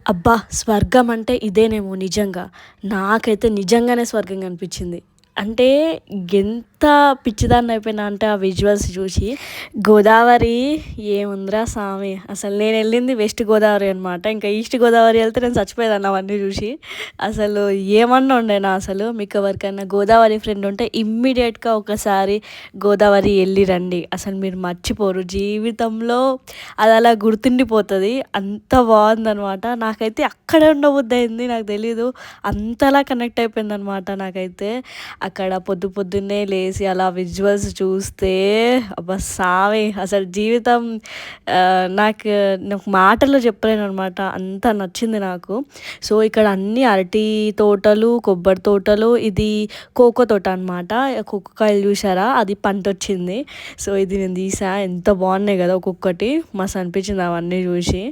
అబ్బా! స్వర్గం అంటే ఇదేనేమో నిజంగా. నాకైతే నిజంగానే స్వర్గం కనిపించింది. అంటే ఎంత పిచ్చిదాన్నయిపోయినా అంటే ఆ విజువల్స్ చూసి. గోదావరి ఏముందిరా సామి! అసలు నేనెళ్ళింది వెస్ట్ గోదావరి అనమాట. ఇంకా ఈస్ట్ గోదావరి ఎళ్తే నేను చచ్చిపోయేదాన్ని అవన్నీ చూసి. అసలు ఏమన్నా ఉండేనా అసలు. మీకెవరికైనా గోదావరి ఫ్రెండ్ ఉంటే ఇమ్మీడియేట్‌గా ఒకసారి గోదావరి ఎళ్లి రండి. అసలు మీరు మర్చిపోరు. జీవితంలో అదలా గుర్తుండిపోతది. అంత బావుందనమాట. నాకైతే అక్కడే ఉండబుద్దయింది. నాకు తెలీదు. అంతలా కనెక్ట్ అయిపోయిందనమాట నాకైతే. అక్కడ పొద్దున్నే లేసి అలా విజువల్స్ చూస్తే అబ్బా సామి! అసలు జీవితం నాకు మాటల్లో చెప్పలేననమాట. అంత నచ్చింది నాకు. సో, ఇక్కడ అన్నీ అరటి తోటలు, కొబ్బరి తోటలు, ఇది కోకో తోట అనమాట. కోకో కాయలు చూసారా? అది పంటొచ్చింది. సో, ఇది నేను తీసా. ఎంత బాగున్నాయి కదా ఒక్కొక్కటి. మస్తు అనిపించింది అవన్నీ చూసి.